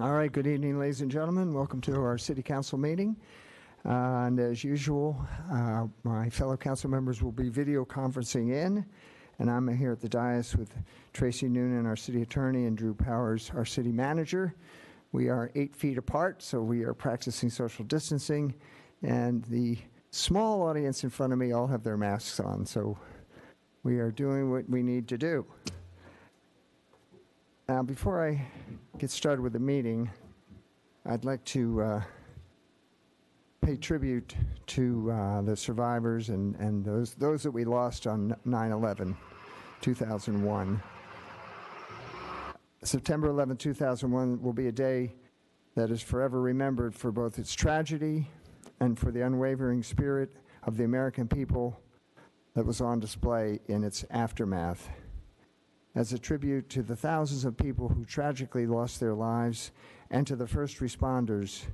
All right, good evening, ladies and gentlemen. Welcome to our City Council meeting. And as usual, my fellow council members will be video conferencing in, and I'm here at the dais with Tracy Noonan, our city attorney, and Drew Powers, our city manager. We are 8 feet apart, so we are practicing social distancing, and the small audience in front of me all have their masks on, so we are doing what we need to do. Now, before I get started with the meeting, I'd like to pay tribute to the survivors and those that we lost on 9/11, 2001. September 11, 2001 will be a day that is forever remembered for both its tragedy and for the unwavering spirit of the American people that was on display in its aftermath. As a tribute to the thousands of people who tragically lost their lives and to the first responders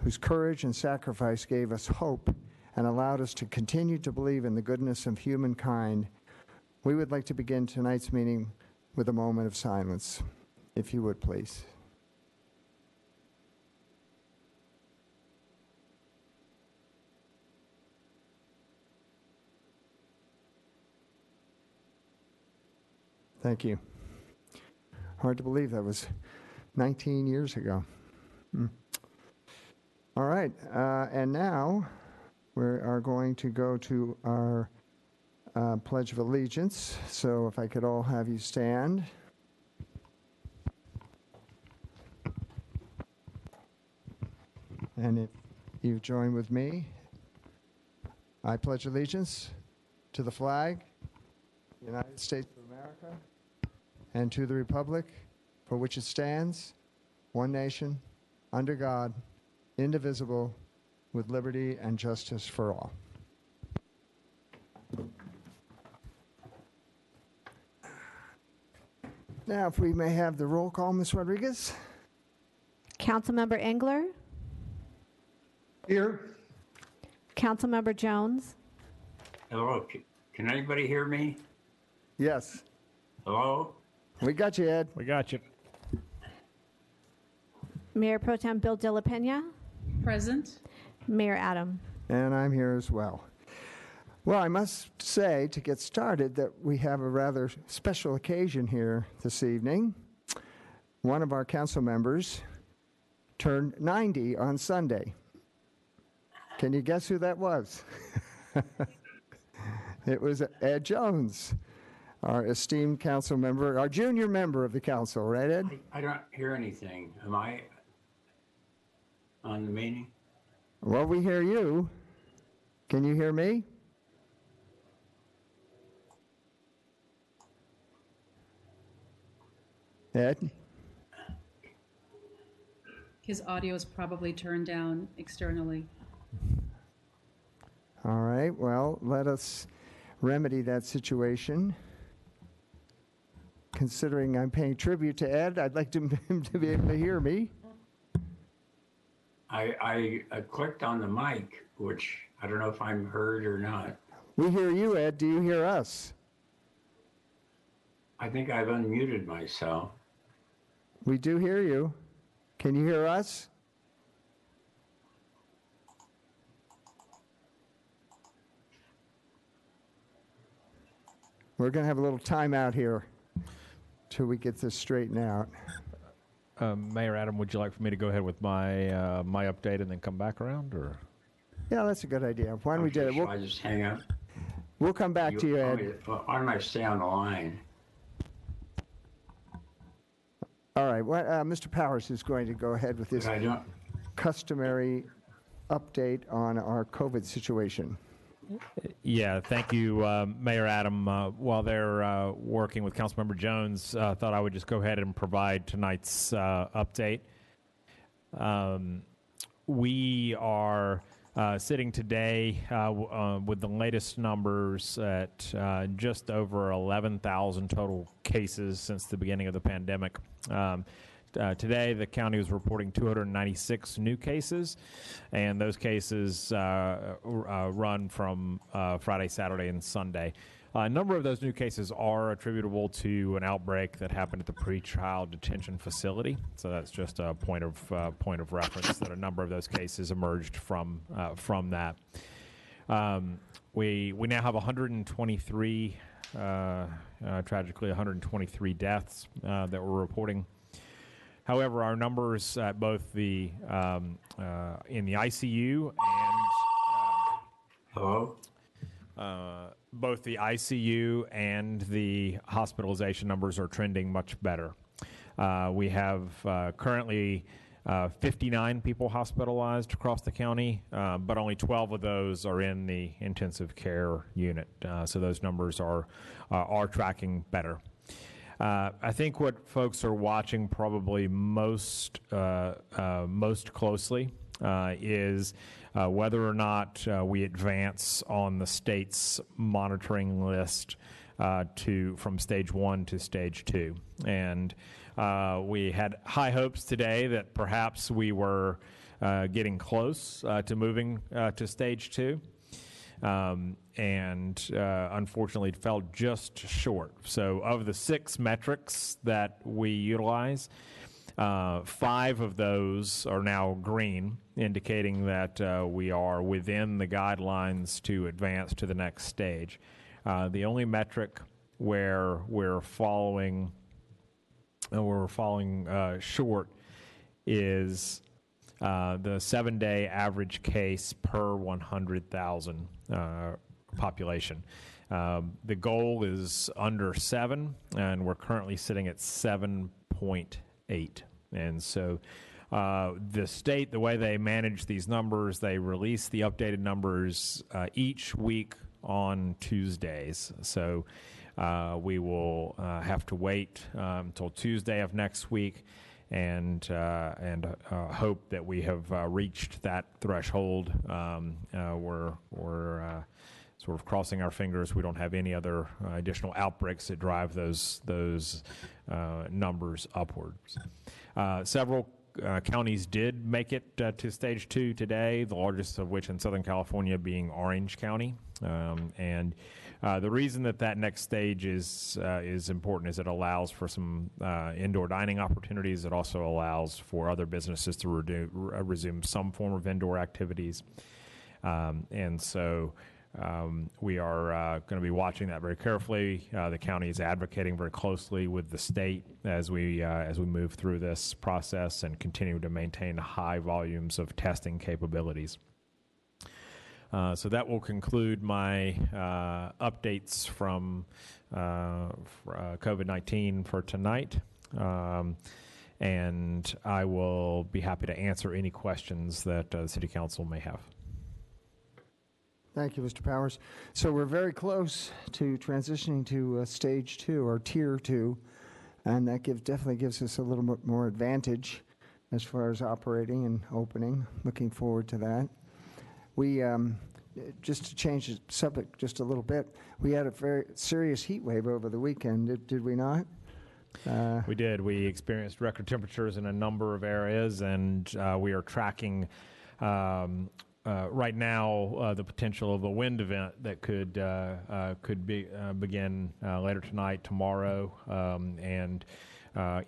whose courage and sacrifice gave us hope and allowed us to continue to believe in the goodness of humankind, we would like to begin tonight's meeting with a moment of silence, if you would, please. Thank you. Hard to believe that was 19 years ago. All right, and now we are going to go to our Pledge of Allegiance. So if I could all have you stand. And if you join with me, I pledge allegiance to the flag, United States of America, and to the republic for which it stands, one nation, under God, indivisible, with liberty and justice for all. Now, if we may have the roll call, Ms. Rodriguez. Councilmember Engler. Here. Councilmember Jones. Hello, can anybody hear me? Yes. Hello? We got you, Ed. We got you. Mayor Pro Tem Bill De La Pena. Present. Mayor Adam. And I'm here as well. Well, I must say, to get started, that we have a rather special occasion here this evening. One of our council members turned 90 on Sunday. Can you guess who that was? It was Ed Jones, our esteemed council member, our junior member of the council, right, Ed? I don't hear anything. Am I on the meeting? Well, we hear you. Can you hear me? Ed? His audio is probably turned down externally. All right, well, let us remedy that situation. Considering I'm paying tribute to Ed, I'd like him to be able to hear me. I clicked on the mic, which I don't know if I'm heard or not. We hear you, Ed. Do you hear us? I think I've unmuted myself. We do hear you. Can you hear us? We're going to have a little timeout here till we get this straightened out. Mayor Adam, would you like for me to go ahead with my my update and then come back around, or? Yeah, that's a good idea. Why don't we do it? Shall I just hang up? We'll come back to you, Ed. Why don't I stay on the line? All right. Well, Mr. Powers is going to go ahead with this customary update on our COVID situation. Yeah, thank you, Mayor Adam. While they're working with Councilmember Jones, thought I would just go ahead and provide tonight's update. We are sitting today with the latest numbers at just over 11,000 total cases since the beginning of the pandemic. Today, the county was reporting 296 new cases, and those cases run from Friday, Saturday, and Sunday. A number of those new cases are attributable to an outbreak that happened at the pretrial detention facility. So that's just a point of reference that a number of those cases emerged from that. We now have 123, tragically 123 deaths that we're reporting. However, our numbers at both the in the ICU and Hello? both the ICU and the hospitalization numbers are trending much better. We have currently 59 people hospitalized across the county, but only 12 of those are in the intensive care unit. So those numbers are tracking better. I think what folks are watching probably most closely is whether or not we advance on the state's monitoring list from stage 1 to stage 2. And we had high hopes today that perhaps we were getting close to moving to stage 2. And unfortunately fell just short. So of the 6 metrics that we utilize, 5 of those are now green, indicating that we are within the guidelines to advance to the next stage. The only metric where we're falling short is the 7-day average case per 100,000 population. The goal is under 7, and we're currently sitting at 7.8. And so the state, the way they manage these numbers, they release the updated numbers each week on Tuesdays. So we will have to wait until Tuesday of next week and hope that we have reached that threshold. We're sort of crossing our fingers we don't have any other additional outbreaks that drive those numbers upwards. Several counties did make it to stage 2 today, the largest of which in Southern California being Orange County. And the reason that next stage is important is it allows for some indoor dining opportunities. It also allows for other businesses to resume some form of indoor activities. And so we are going to be watching that very carefully. The county is advocating very closely with the state as we move through this process and continue to maintain high volumes of testing capabilities. So that will conclude my updates from COVID-19 for tonight. And I will be happy to answer any questions that the City Council may have. Thank you, Mr. Powers. So we're very close to transitioning to stage 2 or tier 2, and that definitely gives us a little bit more advantage as far as operating and opening. Looking forward to that. We, just to change the subject just a little bit, we had a very serious heat wave over the weekend, did we not? We did. We experienced record temperatures in a number of areas, and we are tracking right now the potential of a wind event that could begin later tonight, tomorrow, and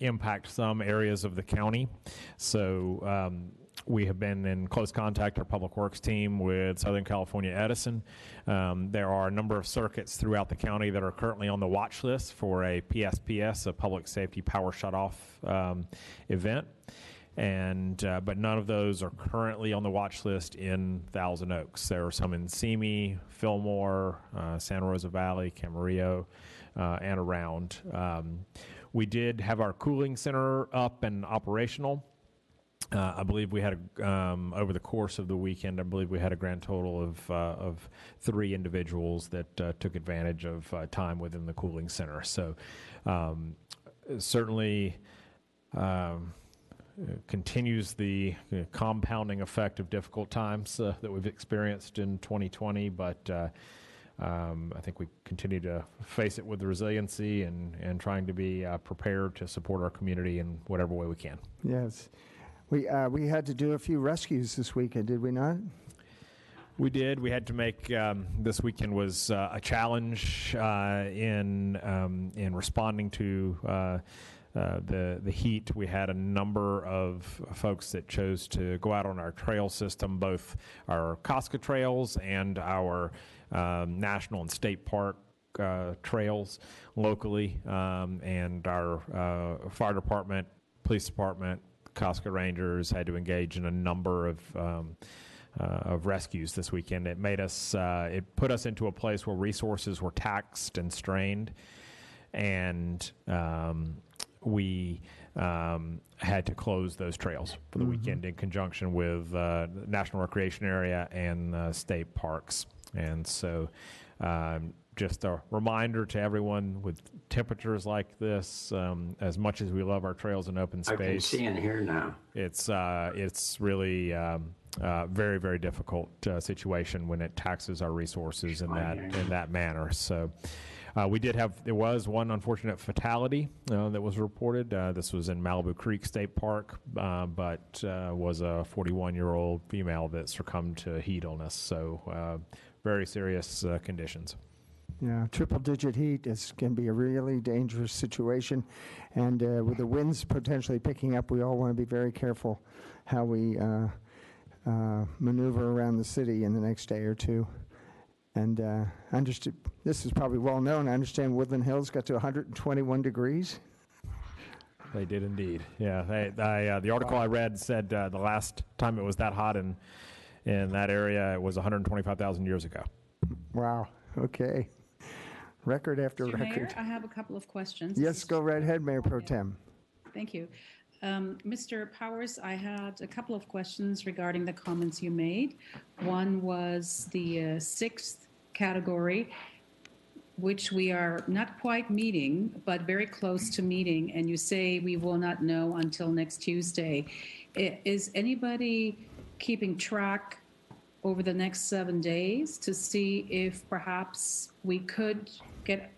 impact some areas of the county. So we have been in close contact, our Public Works team, with Southern California Edison. There are a number of circuits throughout the county that are currently on the watch list for a PSPS, a Public Safety Power Shutoff event. But none of those are currently on the watch list in Thousand Oaks. There are some in Simi, Fillmore, Santa Rosa Valley, Camarillo, and around. We did have our cooling center up and operational. I believe we had, over the course of the weekend, I believe we had a grand total of 3 individuals that took advantage of time within the cooling center. So certainly continues the compounding effect of difficult times that we've experienced in 2020, but I think we continue to face it with resiliency and trying to be prepared to support our community in whatever way we can. Yes. We had to do a few rescues this weekend, did we not? We did. We had to make this weekend was a challenge in responding to the heat. We had a number of folks that chose to go out on our trail system, both our Casca trails and our national and state park trails locally, and our fire department, police department, Casca Rangers had to engage in a number of rescues this weekend. It made us, it put us into a place where resources were taxed and strained, and we had to close those trails for the weekend in conjunction with National Recreation Area and state parks. And so just a reminder to everyone, with temperatures like this, as much as we love our trails and open space, I can see and hear now. it's really very, very difficult situation when it taxes our resources in that manner. So we did have, there was one unfortunate fatality that was reported. This was in Malibu Creek State Park, but was a 41-year-old female that succumbed to heat illness. So very serious conditions. Yeah, triple-digit heat can be a really dangerous situation, and with the winds potentially picking up, we all want to be very careful how we maneuver around the city in the next day or two. And this is probably well known. I understand Woodland Hills got to 121 degrees. They did indeed. Yeah, the article I read said the last time it was that hot in that area, it was 125,000 years ago. Wow. Okay. Record after Mr. record. Mayor, I have a couple of questions. Yes, go right ahead, Mayor Pro Tem. Thank you. Mr. Powers, I had a couple of questions regarding the comments you made. One was the sixth category, which we are not quite meeting, but very close to meeting, and you say we will not know until next Tuesday. Is anybody keeping track over the next 7 days to see if perhaps we could get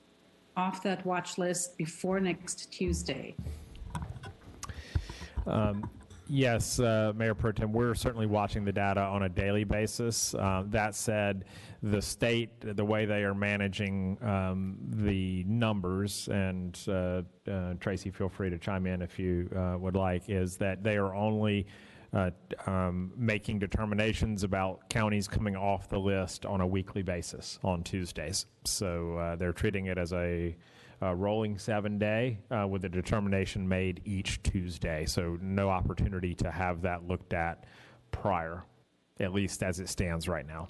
off that watch list before next Tuesday? Yes, Mayor Pro Tem, we're certainly watching the data on a daily basis. That said, the state, the way they are managing the numbers, and Tracy, feel free to chime in if you would like, is that they are only making determinations about counties coming off the list on a weekly basis on Tuesdays. So they're treating it as a rolling 7-day with a determination made each Tuesday. So no opportunity to have that looked at prior, at least as it stands right now.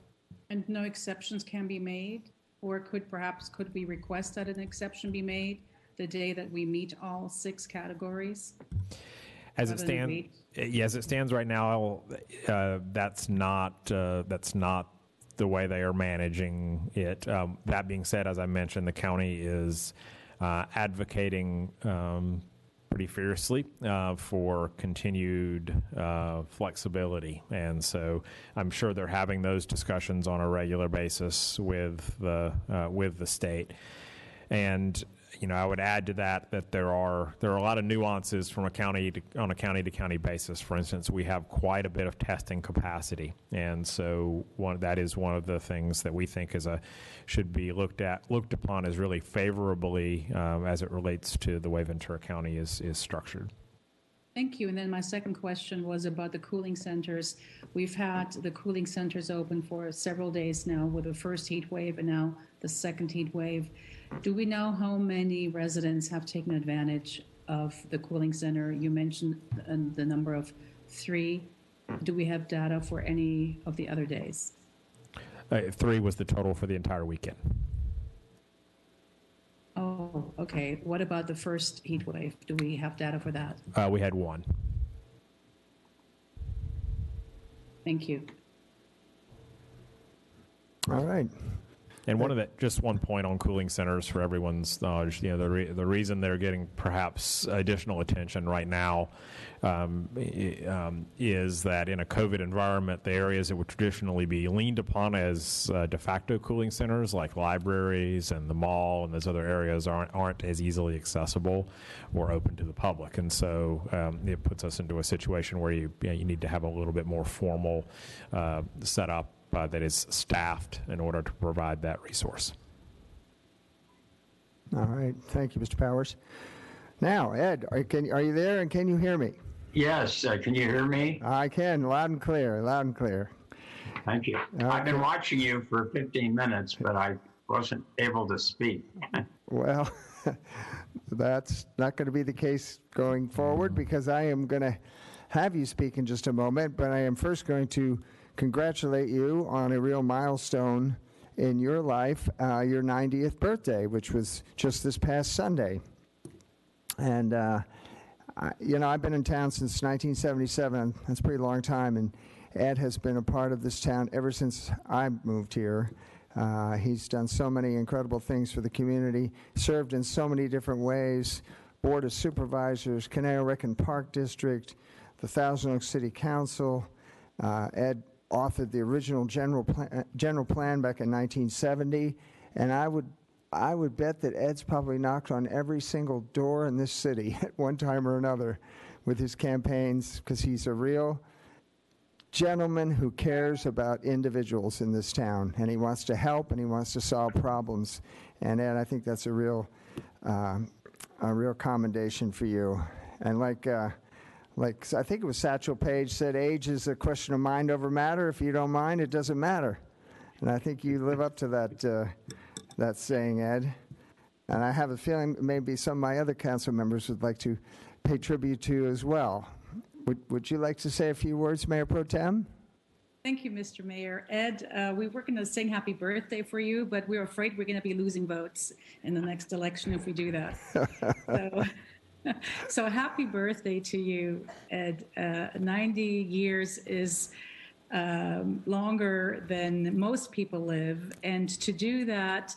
And no exceptions can be made? Or could we request that an exception be made the day that we meet all 6 categories? As it stands, as it stands right now, that's not the way they are managing it. That being said, as I mentioned, the county is advocating pretty fiercely for continued flexibility, and so I'm sure they're having those discussions on a regular basis with the state. And I would add to that there are a lot of nuances from on a county to county basis. For instance, we have quite a bit of testing capacity, and so that is one of the things that we think should be looked upon as really favorably as it relates to the way Ventura County is structured. Thank you. And then my second question was about the cooling centers. We've had the cooling centers open for several days now with the first heat wave and now the second heat wave. Do we know how many residents have taken advantage of the cooling center? You mentioned the number of 3. Do we have data for any of the other days? 3 was the total for the entire weekend. Oh, okay. What about the first heat wave? Do we have data for that? We had 1. Thank you. All right. And just one point on cooling centers for everyone's knowledge, the reason they're getting perhaps additional attention right now is that in a COVID environment, the areas that would traditionally be leaned upon as de facto cooling centers, like libraries and the mall and those other areas, aren't as easily accessible or open to the public. And so it puts us into a situation where you need to have a little bit more formal setup that is staffed in order to provide that resource. All right. Thank you, Mr. Powers. Now, Ed, are you there and can you hear me? Yes, can you hear me? I can, loud and clear, loud and clear. Thank you. I've been watching you for 15 minutes, but I wasn't able to speak. Well, that's not going to be the case going forward because I am going to have you speak in just a moment, but I am first going to congratulate you on a real milestone in your life, your 90th birthday, which was just this past Sunday. And, I've been in town since 1977. That's a pretty long time, and Ed has been a part of this town ever since I moved here. He's done so many incredible things for the community, served in so many different ways, Board of Supervisors, Canario-Rican Park District, the Thousand Oaks City Council. Ed authored the original general plan back in 1970, and I would bet that Ed's probably knocked on every single door in this city at one time or another with his campaigns because he's a real gentleman who cares about individuals in this town, and he wants to help and he wants to solve problems. And Ed, I think that's a real commendation for you. And like I think it was Satchel Paige said, age is a question of mind over matter. If you don't mind, it doesn't matter. And I think you live up to that saying, Ed. And I have a feeling maybe some of my other council members would like to pay tribute to you as well. Would you like to say a few words, Mayor Pro Tem? Thank you, Mr. Mayor. Ed, we were going to sing happy birthday for you, but we're afraid we're going to be losing votes in the next election if we do that. So happy birthday to you, Ed. 90 years is longer than most people live, and to do that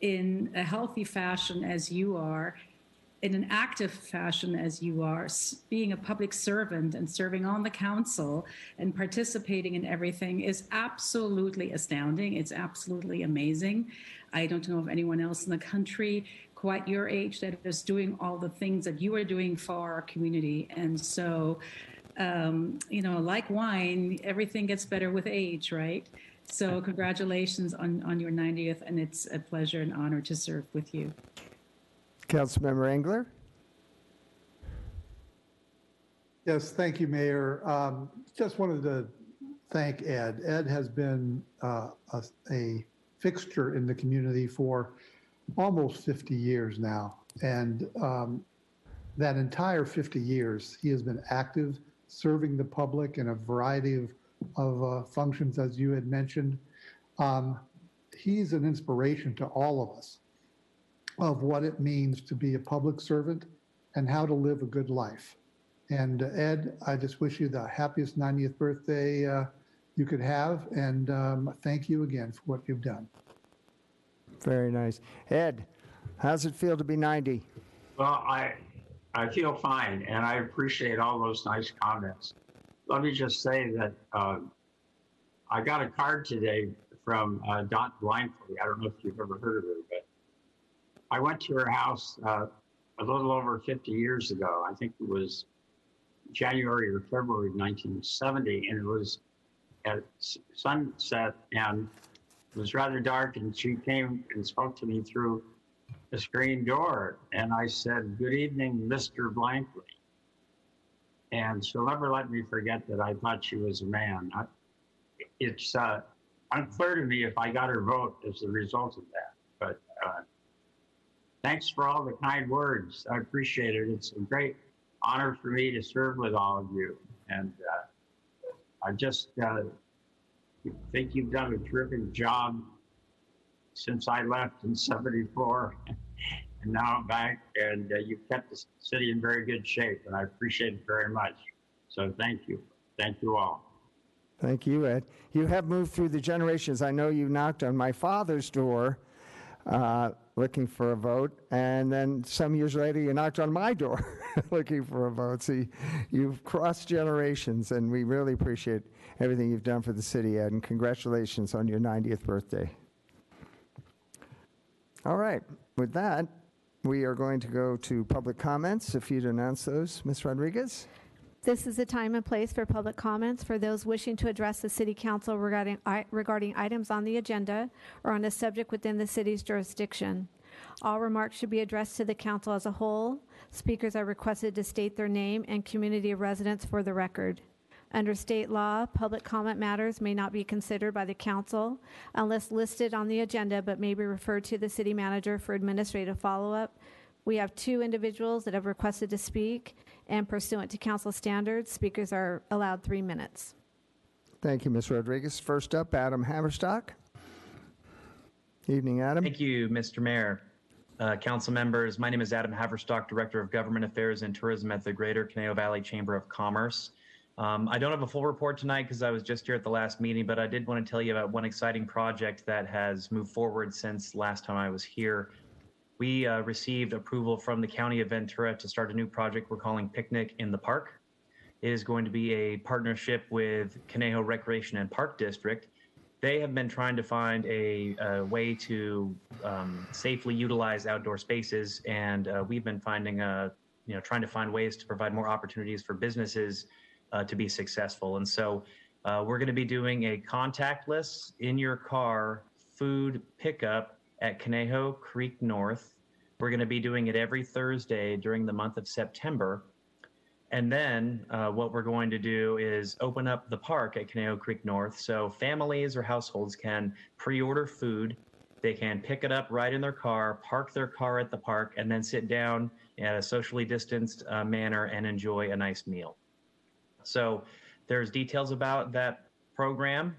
in a healthy fashion as you are, in an active fashion as you are, being a public servant and serving on the council and participating in everything is absolutely astounding. It's absolutely amazing. I don't know of anyone else in the country quite your age that is doing all the things that you are doing for our community. And so, like wine, everything gets better with age, right? So congratulations on your 90th, and it's a pleasure and honor to serve with you. Councilmember Engler? Yes, thank you, Mayor. Just wanted to thank Ed. Ed has been a fixture in the community for almost 50 years now. And that entire 50 years, he has been active, serving the public in a variety of functions, as you had mentioned. He's an inspiration to all of us of what it means to be a public servant and how to live a good life. And Ed, I just wish you the happiest 90th birthday you could have, and thank you again for what you've done. Very nice. Ed, how's it feel to be 90? Well, I feel fine, and I appreciate all those nice comments. Let me just say that I got a card today from Dot Blindfully. I don't know if you've ever heard of her, but I went to her house a little over 50 years ago. I think it was January or February 1970, and it was at sunset, and it was rather dark, and she came and spoke to me through the screen door, and I said, "Good evening, Mr. Blankley." And she'll never let me forget that I thought she was a man. It's unclear to me if I got her vote as a result of that, but thanks for all the kind words. I appreciate it. It's a great honor for me to serve with all of you. And I just think you've done a terrific job since I left in '74. And now I'm back, and you've kept the city in very good shape, and I appreciate it very much. So thank you. Thank you all. Thank you, Ed. You have moved through the generations. I know you knocked on my father's door looking for a vote, and then some years later you knocked on my door looking for a vote. So you've crossed generations, and we really appreciate everything you've done for the city, Ed, and congratulations on your 90th birthday. All right, with that, we are going to go to public comments. If you'd announce those, Ms. Rodriguez. This is the time and place for public comments for those wishing to address the City Council regarding items on the agenda or on a subject within the city's jurisdiction. All remarks should be addressed to the council as a whole. Speakers are requested to state their name and community of residence for the record. Under state law, public comment matters may not be considered by the council unless listed on the agenda, but may be referred to the city manager for administrative follow-up. We have 2 individuals that have requested to speak, and pursuant to council standards, speakers are allowed 3 minutes. Thank you, Ms. Rodriguez. First up, Adam Haverstock. Evening, Adam. Thank you, Mr. Mayor. Council members, my name is Adam Haverstock, Director of Government Affairs and Tourism at the Greater Conejo Valley Chamber of Commerce. I don't have a full report tonight because I was just here at the last meeting, but I did want to tell you about one exciting project that has moved forward since last time I was here. We received approval from the County of Ventura to start a new project we're calling Picnic in the Park. It is going to be a partnership with Conejo Recreation and Park District. They have been trying to find a way to safely utilize outdoor spaces, and we've been finding, trying to find ways to provide more opportunities for businesses to be successful. And so we're going to be doing a contactless in your car food pickup at Conejo Creek North. We're going to be doing it every Thursday during the month of September. And then what we're going to do is open up the park at Conejo Creek North so families or households can pre-order food. They can pick it up right in their car, park their car at the park, and then sit down in a socially distanced manner and enjoy a nice meal. So there's details about that program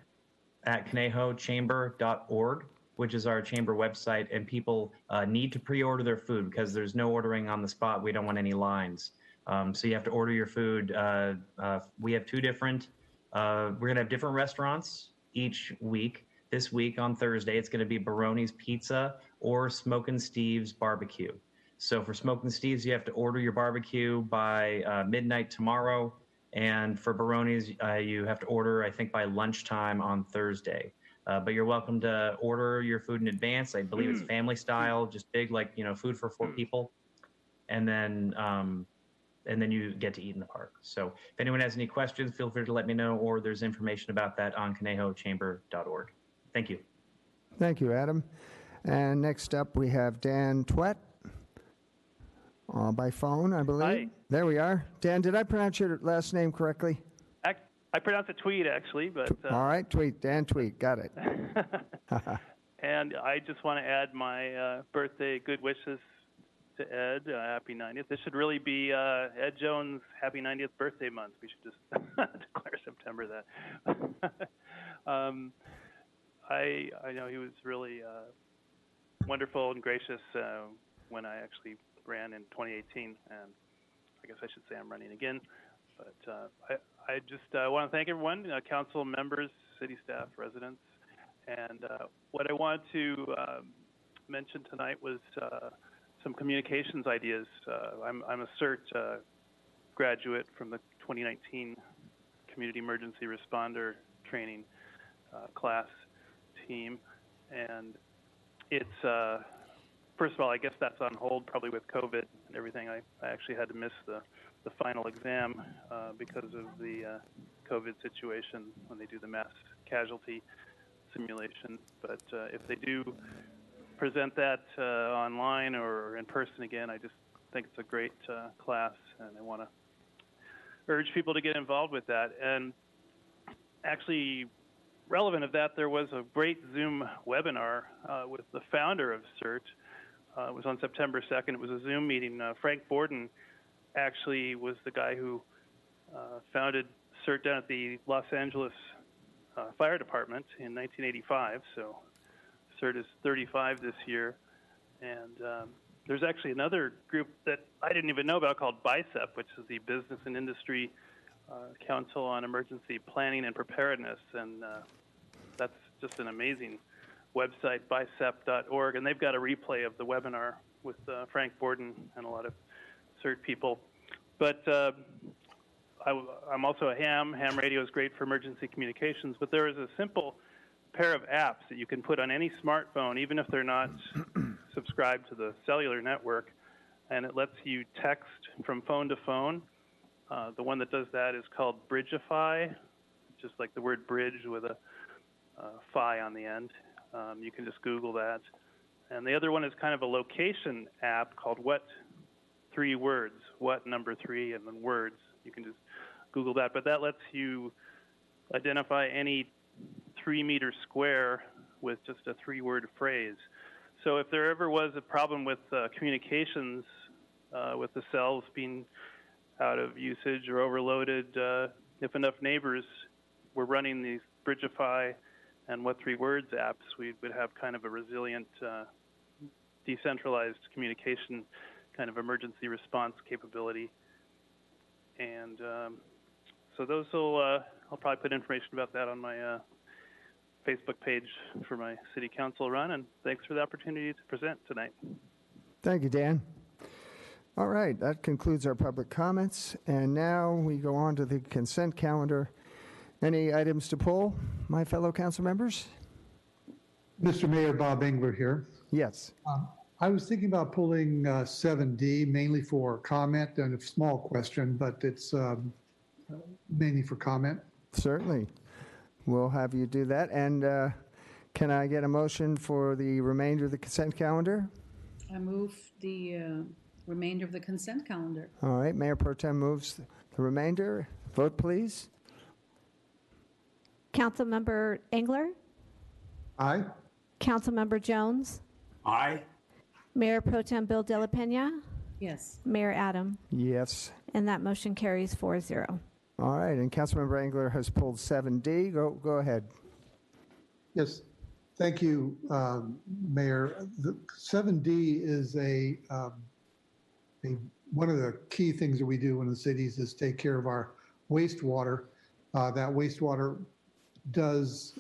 at ConejoChamber.org, which is our chamber website, and people need to pre-order their food because there's no ordering on the spot. We don't want any lines. So you have to order your food. We have 2 different, we're going to have different restaurants each week. This week on Thursday, it's going to be Baroni's Pizza or Smokin' Steve's Barbecue. So for Smokin' Steve's, you have to order your barbecue by midnight tomorrow. And for Baroni's, you have to order, I think, by lunchtime on Thursday. But you're welcome to order your food in advance. I believe it's family style, just big, like, food for 4 people. And then you get to eat in the park. So if anyone has any questions, feel free to let me know, or there's information about that on ConejoChamber.org. Thank you. Thank you, Adam. And next up, we have Dan Twett. By phone, I believe. Hi. There we are. Dan, did I pronounce your last name correctly? I pronounce it Tweed, actually, but... All right, Tweet. Dan Tweet. Got it. And I just want to add my birthday good wishes to Ed. Happy 90th. This should really be Ed Jones' happy 90th birthday month. We should just declare September that. I know he was really wonderful and gracious when I actually ran in 2018, and I guess I should say I'm running again. But I just want to thank everyone, council members, city staff, residents. And what I wanted to mention tonight was some communications ideas. I'm a CERT graduate from the 2019 Community Emergency Responder Training class team. And it's, first of all, I guess that's on hold probably with COVID and everything. I actually had to miss the final exam because of the COVID situation when they do the mass casualty simulation. But if they do present that online or in person again, I just think it's a great class, and I want to urge people to get involved with that. And actually, relevant of that, there was a great Zoom webinar with the founder of CERT. It was on September 2nd. It was a Zoom meeting. Frank Borden actually was the guy who founded CERT down at the Los Angeles Fire Department in 1985. So CERT is 35 this year. And there's actually another group that I didn't even know about called BICEP, which is the Business and Industry Council on Emergency Planning and Preparedness. And that's just an amazing website, bicep.org. And they've got a replay of the webinar with Frank Borden and a lot of CERT people. But I'm also a ham. Ham radio is great for emergency communications, but there is a simple pair of apps that you can put on any smartphone, even if they're not subscribed to the cellular network, and it lets you text from phone to phone The one that does that is called Bridgeify, just like the word bridge with a phi on the end. You can just Google that. And the other one is kind of a location app called What 3 Words, What number 3 and then words. You can just Google that, but that lets you identify any 3-meter square with just a 3-word phrase. So if there ever was a problem with communications with the cells being out of usage or overloaded, if enough neighbors were running these Bridgeify and What 3 Words apps, we would have kind of a resilient, decentralized communication kind of emergency response capability. And so those will, I'll probably put information about that on my Facebook page for my city council run, and thanks for the opportunity to present tonight. Thank you, Dan. All right, that concludes our public comments, and now we go on to the consent calendar. Any items to pull, my fellow council members? Mr. Mayor, Bob Engler here. Yes. I was thinking about pulling 7D mainly for comment and a small question, but it's mainly for comment. Certainly. We'll have you do that. And can I get a motion for the remainder of the consent calendar? I move the remainder of the consent calendar. All right, Mayor Pro Tem moves the remainder. Vote, please. Councilmember Engler, Aye. Councilmember Jones, Aye. Mayor Pro Tem Bill De La Pena, Yes. Mayor Adam, Yes. and that motion carries 4-0. All right, and Councilmember Engler has pulled 7D. Go ahead. Yes, thank you, Mayor. The 7D is one of the key things that we do in the cities is take care of our wastewater. That wastewater does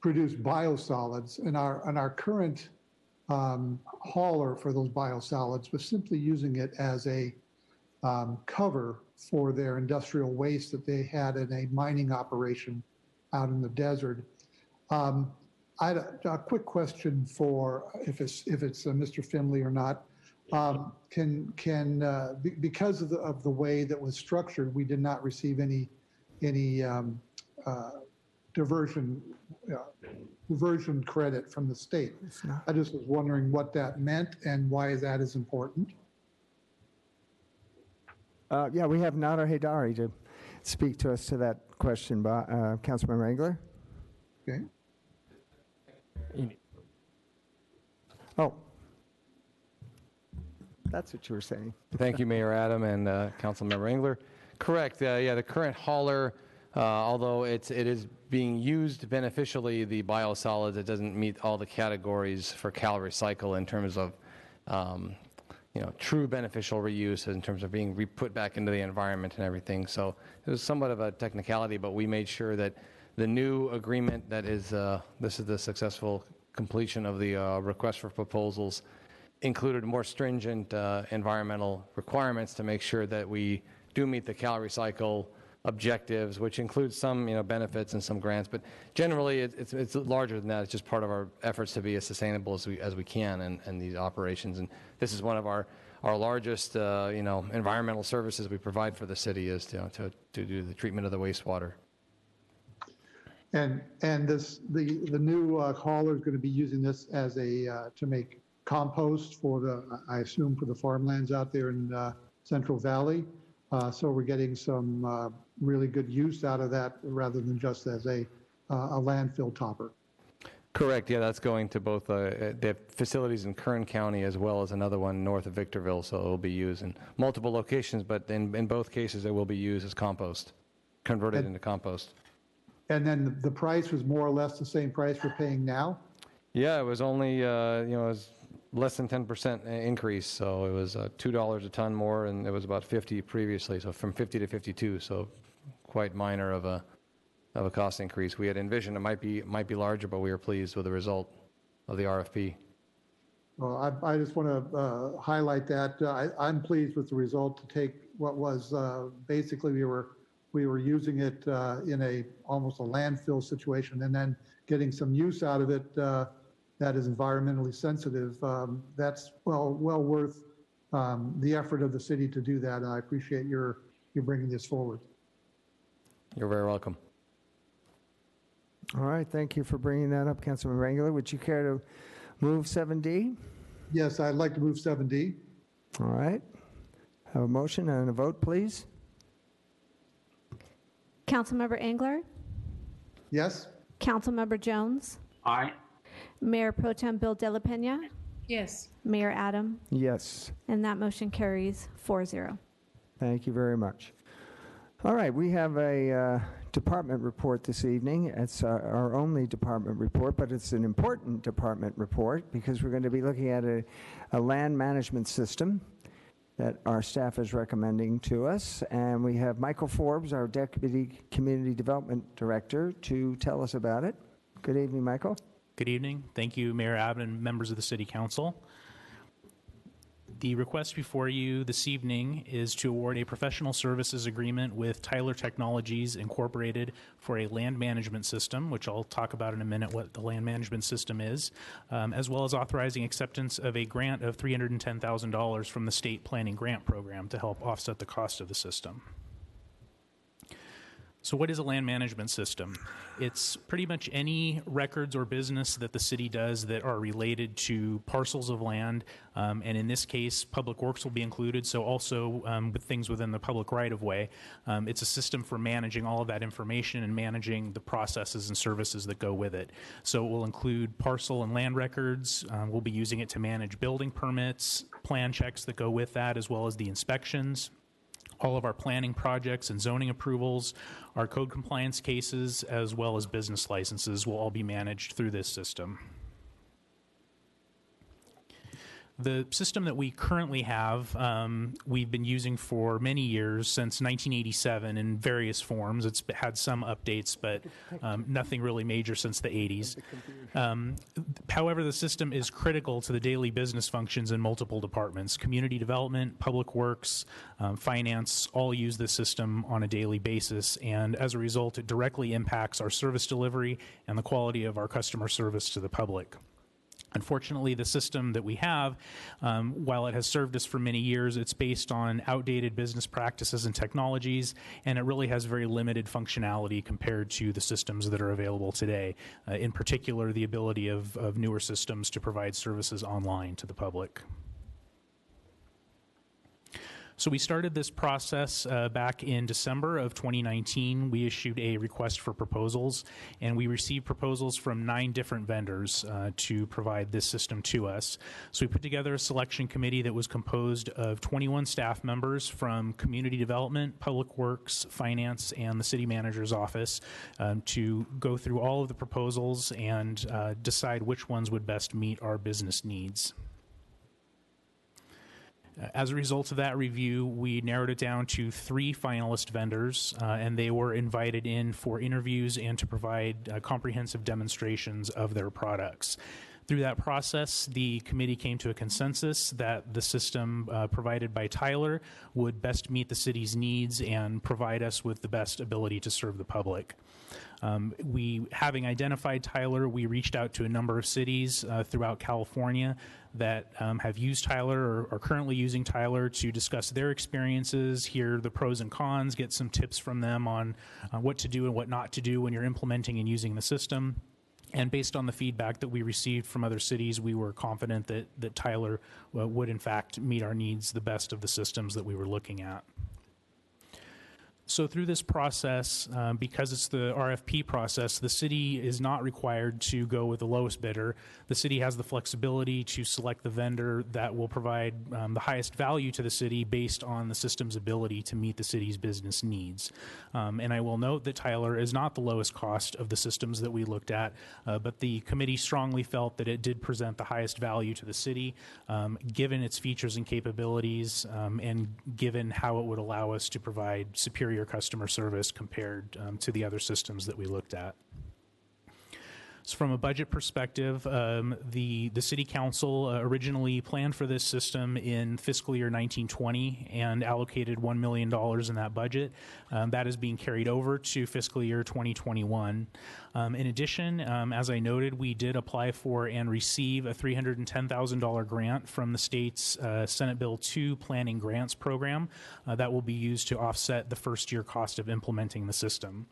produce biosolids, and our current hauler for those biosolids was simply using it as a cover for their industrial waste that they had in a mining operation out in the desert. I had a quick question for if it's Mr. Finley or not. Because of the way that was structured, we did not receive any diversion credit from the state. I just was wondering what that meant and why that is important. Yeah, we have Nader Haidari to speak to us to that question, Councilmember Engler. Okay. Oh, that's what you were saying. Thank you, Mayor Adam and Councilmember Engler. Correct. Yeah, the current hauler, although it is being used beneficially, the biosolids, it doesn't meet all the categories for CalRecycle in terms of true beneficial reuse in terms of being put back into the environment and everything. So it was somewhat of a technicality, but we made sure that the new agreement that is, this is the successful completion of the request for proposals, included more stringent environmental requirements to make sure that we do meet the CalRecycle objectives, which includes some benefits and some grants, but generally it's larger than that. It's just part of our efforts to be as sustainable as we can in these operations. And this is one of our largest environmental services we provide for the city is to do the treatment of the wastewater. And the new hauler is going to be using this as to make compost I assume for the farmlands out there in Central Valley. So we're getting some really good use out of that rather than just as a landfill topper. Correct. Yeah, that's going to both the facilities in Kern County as well as another one north of Victorville. So it will be used in multiple locations, but in both cases it will be used as compost, converted into compost. And then the price was more or less the same price we're paying now? Yeah, it was only, it was less than 10% increase. So it was $2 a ton more, and it was about 50 previously. So from 50 to 52. So quite minor of a cost increase. We had envisioned it might be larger, but we were pleased with the result of the RFP. Well, I just want to highlight that I'm pleased with the result to take what was basically we were using it in almost a landfill situation and then getting some use out of it that is environmentally sensitive. That's well worth the effort of the city to do that. And I appreciate your you're bringing this forward. You're very welcome. All right, thank you for bringing that up, Councilman Rangler. Would you care to move 7D? Yes, I'd like to move 7D. All right. Have a motion and a vote, please. Councilmember Engler, Yes? Councilmember Jones, Aye. Mayor Pro Tem Bill De La Pena, Yes. Mayor Adam, Yes. and that motion carries 4-0. Thank you very much. All right, we have a department report this evening. It's our only department report, but it's an important department report because we're going to be looking at a land management system that our staff is recommending to us. And we have Michael Forbes, our Deputy Community Development Director, to tell us about it. Good evening, Michael. Good evening. Thank you, Mayor Abbott and members of the City Council. The request before you this evening is to award a professional services agreement with Tyler Technologies Incorporated for a land management system, which I'll talk about in a minute what the land management system is, as well as authorizing acceptance of a grant of $310,000 from the State Planning Grant Program to help offset the cost of the system. So what is a land management system? It's pretty much any records or business that the city does that are related to parcels of land, and in this case, Public Works will be included, so also with things within the public right-of-way. It's a system for managing all of that information and managing the processes and services that go with it. So it will include parcel and land records. We'll be using it to manage building permits, plan checks that go with that, as well as the inspections. All of our planning projects and zoning approvals, our code compliance cases, as well as business licenses will all be managed through this system. The system that we currently have, we've been using for many years, since 1987 in various forms. It's had some updates, but nothing really major since the 80s. However, the system is critical to the daily business functions in multiple departments. Community development, public works, finance, all use this system on a daily basis, and as a result, it directly impacts our service delivery and the quality of our customer service to the public. Unfortunately, the system that we have, while it has served us for many years, it's based on outdated business practices and technologies, and it really has very limited functionality compared to the systems that are available today. In particular, the ability of newer systems to provide services online to the public. So we started this process back in December of 2019. We issued a request for proposals, and we received proposals from 9 different vendors to provide this system to us. So we put together a selection committee that was composed of 21 staff members from community development, public works, finance, and the city manager's office to go through all of the proposals and decide which ones would best meet our business needs. As a result of that review, we narrowed it down to 3 finalist vendors, and they were invited in for interviews and to provide comprehensive demonstrations of their products. Through that process, the committee came to a consensus that the system provided by Tyler would best meet the city's needs and provide us with the best ability to serve the public. Having identified Tyler, we reached out to a number of cities throughout California that have used Tyler or are currently using Tyler to discuss their experiences, hear the pros and cons, get some tips from them on what to do and what not to do when you're implementing and using the system. And based on the feedback that we received from other cities, we were confident that Tyler would in fact meet our needs the best of the systems that we were looking at. So through this process, because it's the RFP process, the city is not required to go with the lowest bidder. The city has the flexibility to select the vendor that will provide the highest value to the city based on the system's ability to meet the city's business needs. And I will note that Tyler is not the lowest cost of the systems that we looked at, but the committee strongly felt that it did present the highest value to the city, given its features and capabilities, and given how it would allow us to provide superior customer service compared to the other systems that we looked at. So from a budget perspective, the City Council originally planned for this system in fiscal year 1920 and allocated $1 million in that budget. That is being carried over to fiscal year 2021. In addition, as I noted, we did apply for and receive a $310,000 grant from the state's Senate Bill 2 Planning Grants Program that will be used to offset the first-year cost of implementing the system.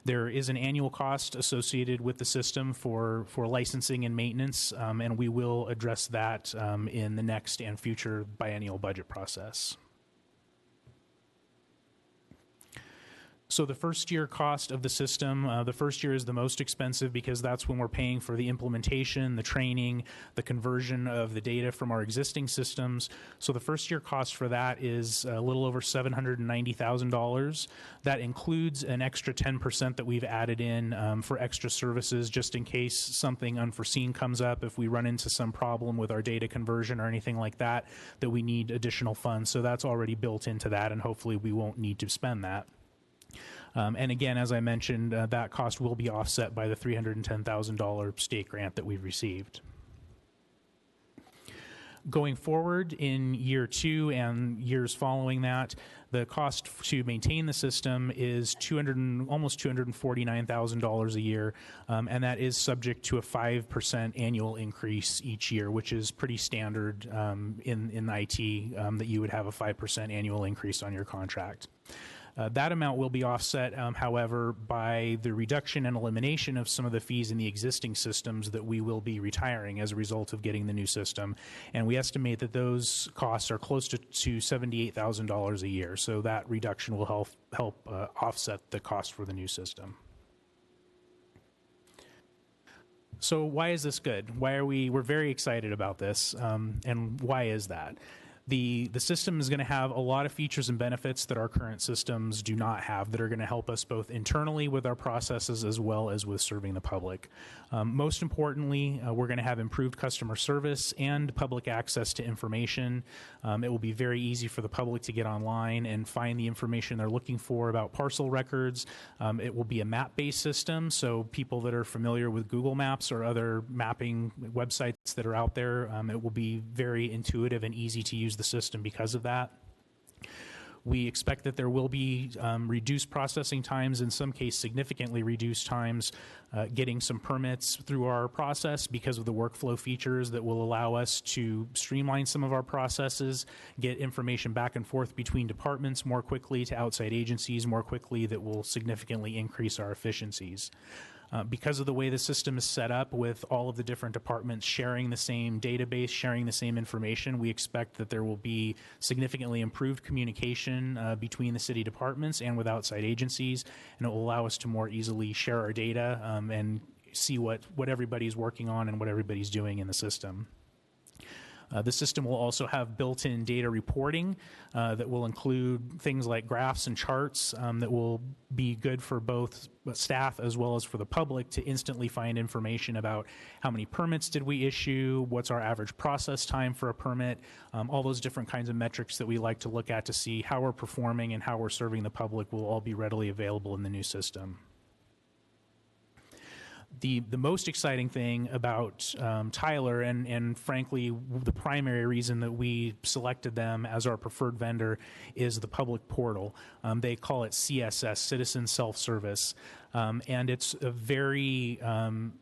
There is an annual cost associated with the system for licensing and maintenance, and we will address that in the next and future biennial budget process. So the first year cost of the system, the first year is the most expensive because that's when we're paying for the implementation, the training, the conversion of the data from our existing systems. So the first year cost for that is a little over $790,000. That includes an extra 10% that we've added in for extra services just in case something unforeseen comes up, if we run into some problem with our data conversion or anything like that, that we need additional funds. So that's already built into that, and hopefully we won't need to spend that. And again, as I mentioned, that cost will be offset by the $310,000 state grant that we've received. Going forward in year 2 and years following that, the cost to maintain the system is almost $249,000 a year, and that is subject to a 5% annual increase each year, which is pretty standard in IT, that you would have a 5% annual increase on your contract. That amount will be offset, however, by the reduction and elimination of some of the fees in the existing systems that we will be retiring as a result of getting the new system. And we estimate that those costs are close to $78,000 a year. So that reduction will help offset the cost for the new system. So why is this good? We're very excited about this, and why is that? The system is going to have a lot of features and benefits that our current systems do not have, that are going to help us both internally with our processes as well as with serving the public. Most importantly, we're going to have improved customer service and public access to information. It will be very easy for the public to get online and find the information they're looking for about parcel records. It will be a map-based system, so people that are familiar with Google Maps or other mapping websites that are out there, it will be very intuitive and easy to use the system because of that. We expect that there will be reduced processing times, in some cases significantly reduced times, getting some permits through our process because of the workflow features that will allow us to streamline some of our processes, get information back and forth between departments more quickly to outside agencies more quickly, that will significantly increase our efficiencies. Because of the way the system is set up, with all of the different departments sharing the same database, sharing the same information, we expect that there will be significantly improved communication between the city departments and with outside agencies, and it will allow us to more easily share our data and see what everybody's working on and what everybody's doing in the system. The system will also have built-in data reporting that will include things like graphs and charts that will be good for both staff as well as for the public to instantly find information about how many permits did we issue, what's our average process time for a permit, all those different kinds of metrics that we like to look at to see how we're performing and how we're serving the public will all be readily available in the new system. The most exciting thing about Tyler, and frankly the primary reason that we selected them as our preferred vendor, is the public portal. They call it CSS, Citizen Self-Service. And it's a very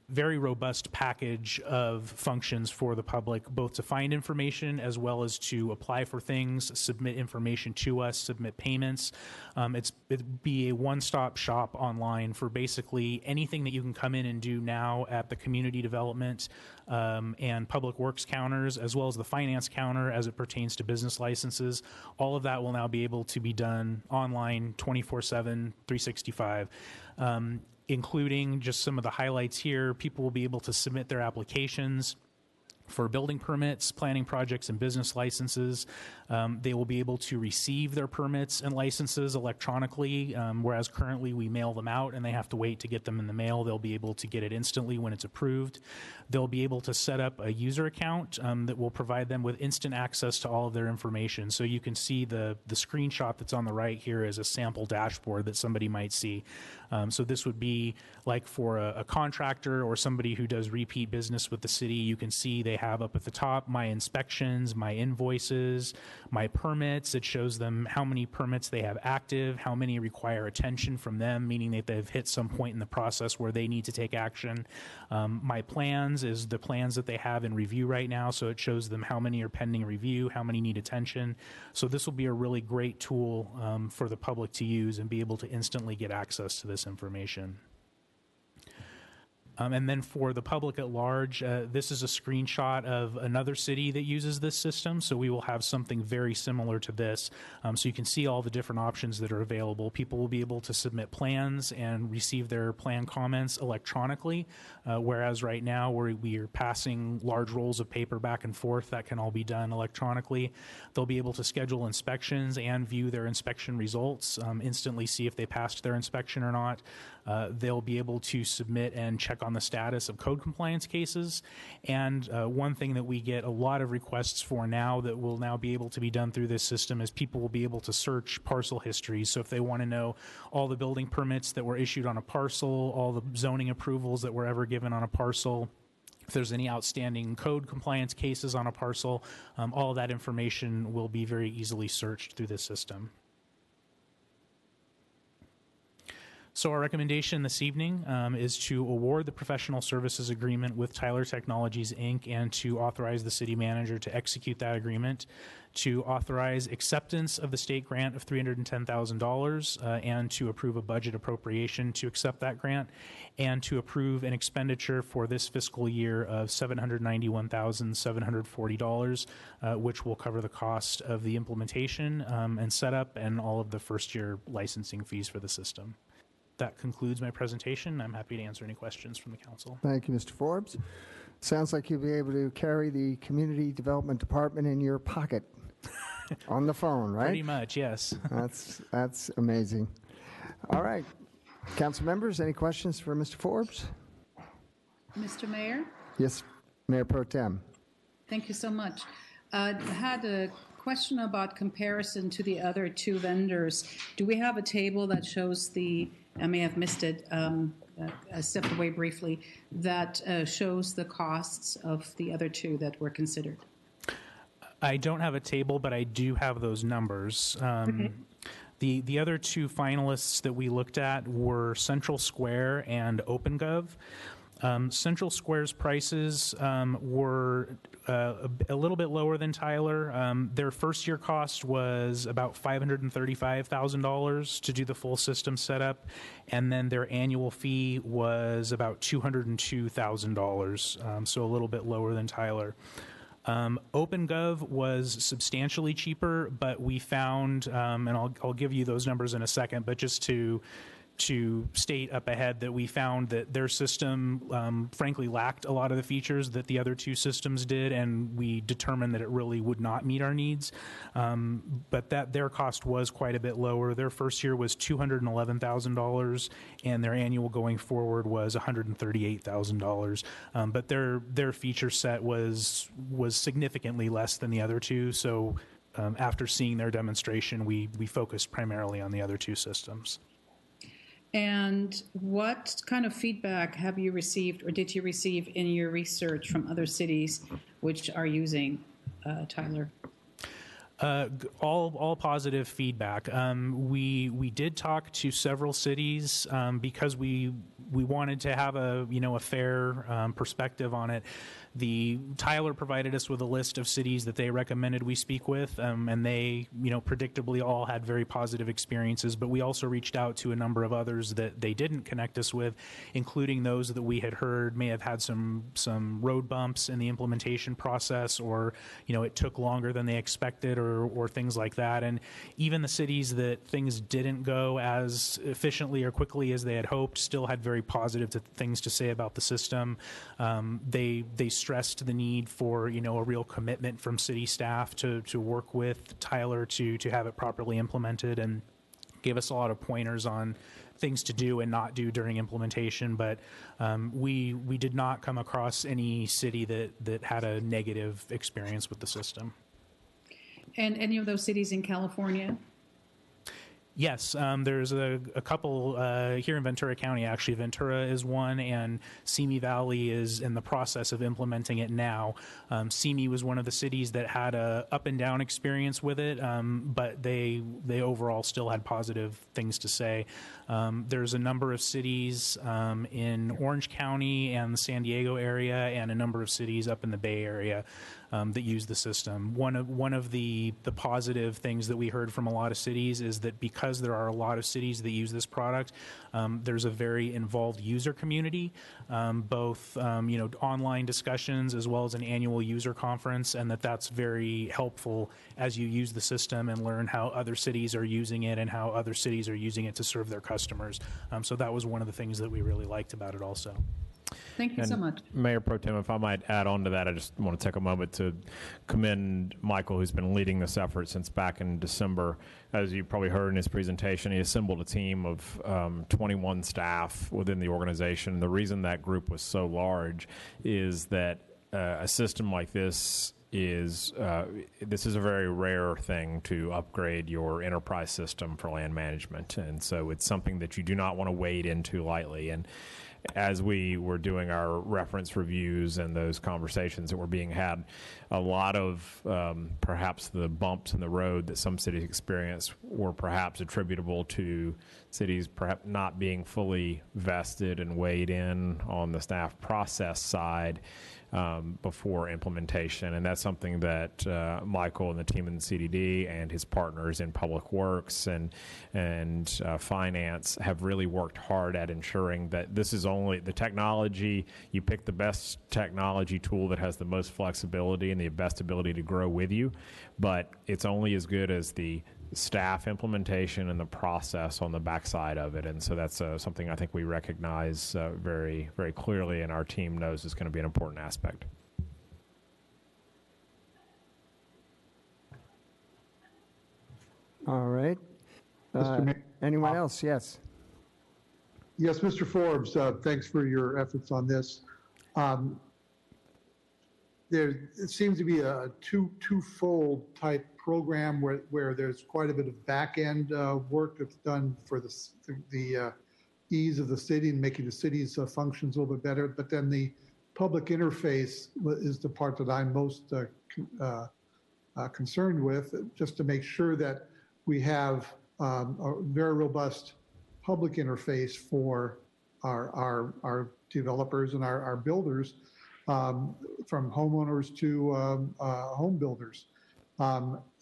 robust package of functions for the public, both to find information as well as to apply for things, submit information to us, submit payments. It'd be a one-stop shop online for basically anything that you can come in and do now at the community development and public works counters, as well as the finance counter as it pertains to business licenses. All of that will now be able to be done online 24/7, 365. Including just some of the highlights here. People will be able to submit their applications For building permits, planning projects, and business licenses, they will be able to receive their permits and licenses electronically, whereas currently we mail them out and they have to wait to get them in the mail. They'll be able to get it instantly when it's approved. They'll be able to set up a user account that will provide them with instant access to all of their information. So you can see the screenshot that's on the right here is a sample dashboard that somebody might see. So this would be like for a contractor or somebody who does repeat business with the city. You can see they have up at the top my inspections, my invoices, my permits. It shows them how many permits they have active, how many require attention from them, meaning that they've hit some point in the process where they need to take action. My plans is the plans that they have in review right now, so it shows them how many are pending review, how many need attention. So this will be a really great tool for the public to use and be able to instantly get access to this information. And then for the public at large, this is a screenshot of another city that uses this system. So we will have something very similar to this. So you can see all the different options that are available. People will be able to submit plans and receive their plan comments electronically, whereas right now we are passing large rolls of paper back and forth. That can all be done electronically. They'll be able to schedule inspections and view their inspection results, instantly see if they passed their inspection or not. They'll be able to submit and check on the status of code compliance cases. And one thing that we get a lot of requests for now that will now be able to be done through this system is people will be able to search parcel histories. So if they want to know all the building permits that were issued on a parcel, all the zoning approvals that were ever given on a parcel, if there's any outstanding code compliance cases on a parcel, all of that information will be very easily searched through this system. So our recommendation this evening is to award the professional services agreement with Tyler Technologies, Inc., and to authorize the city manager to execute that agreement, to authorize acceptance of the state grant of $310,000 and to approve a budget appropriation to accept that grant, and to approve an expenditure for this fiscal year of $791,740, which will cover the cost of the implementation and setup and all of the first-year licensing fees for the system. That concludes my presentation. I'm happy to answer any questions from the council. Thank you, Mr. Forbes. Sounds like you'll be able to carry the Community Development Department in your pocket on the phone, right? Pretty much, yes. That's amazing. All right. Council members, any questions for Mr. Forbes? Mr. Mayor? Yes, Mayor Pro Tem. Thank you so much. I had a question about comparison to the other two vendors. Do we have a table that shows I may have missed it, I stepped away briefly, that shows the costs of the other two that were considered? I don't have a table, but I do have those numbers. Okay. The other two finalists that we looked at were Central Square and OpenGov. Central Square's prices were a little bit lower than Tyler. Their first year cost was about $535,000 to do the full system setup, and then their annual fee was about $202,000, so a little bit lower than Tyler. OpenGov was substantially cheaper, but we found, and I'll give you those numbers in a second, but just to state up ahead that we found that their system frankly lacked a lot of the features that the other two systems did, and we determined that it really would not meet our needs. But that their cost was quite a bit lower. Their first year was $211,000, and their annual going forward was $138,000. But their feature set was significantly less than the other two. So after seeing their demonstration, we focused primarily on the other two systems. And what kind of feedback have you received or did you receive in your research from other cities which are using Tyler? All positive feedback. We did talk to several cities because we wanted to have a fair perspective on it. Tyler provided us with a list of cities that they recommended we speak with, and they, predictably all had very positive experiences, but we also reached out to a number of others that they didn't connect us with, including those that we had heard may have had some road bumps in the implementation process, or, it took longer than they expected, or things like that. And even the cities that things didn't go as efficiently or quickly as they had hoped still had very positive things to say about the system. They stressed the need for, a real commitment from city staff to work with Tyler to have it properly implemented, and gave us a lot of pointers on things to do and not do during implementation. But we did not come across any city that had a negative experience with the system. And any of those cities in California? Yes, there's a couple here in Ventura County, actually. Ventura is one, and Simi Valley is in the process of implementing it now. Simi was one of the cities that had a up and down experience with it, but they overall still had positive things to say. There's a number of cities in Orange County and the San Diego area, and a number of cities up in the Bay Area that use the system. One of the positive things that we heard from a lot of cities is that because there are a lot of cities that use this product, there's a very involved user community, both online discussions as well as an annual user conference, and that's very helpful as you use the system and learn how other cities are using it and how other cities are using it to serve their customers. So that was one of the things that we really liked about it also. Thank you so much. Mayor Pro Tem, if I might add on to that, I just want to take a moment to commend Michael, who's been leading this effort since back in December. As you probably heard in his presentation, he assembled a team of 21 staff within the organization. The reason that group was so large is that a system like this is a very rare thing to upgrade your enterprise system for land management, and so it's something that you do not want to wade into lightly. And as we were doing our reference reviews and those conversations that were being had, a lot of perhaps the bumps in the road that some cities experience were perhaps attributable to cities perhaps not being fully vested and weighed in on the staff process side before implementation. And that's something that Michael and the team in the CDD and his partners in Public Works and Finance have really worked hard at ensuring that this is only the technology. You pick the best technology tool that has the most flexibility and the best ability to grow with you, but it's only as good as the staff implementation and the process on the backside of it. And so that's something I think we recognize very, very clearly, and our team knows is going to be an important aspect. All right. Mr. Mayor. Anyone else? Yes. Yes, Mr. Forbes, thanks for your efforts on this. There seems to be a twofold type program where there's quite a bit of back-end work that's done for the ease of the city and making the city's functions a little bit better. But then the public interface is the part that I'm most concerned with, just to make sure that we have a very robust public interface for our developers and our builders, from homeowners to home builders.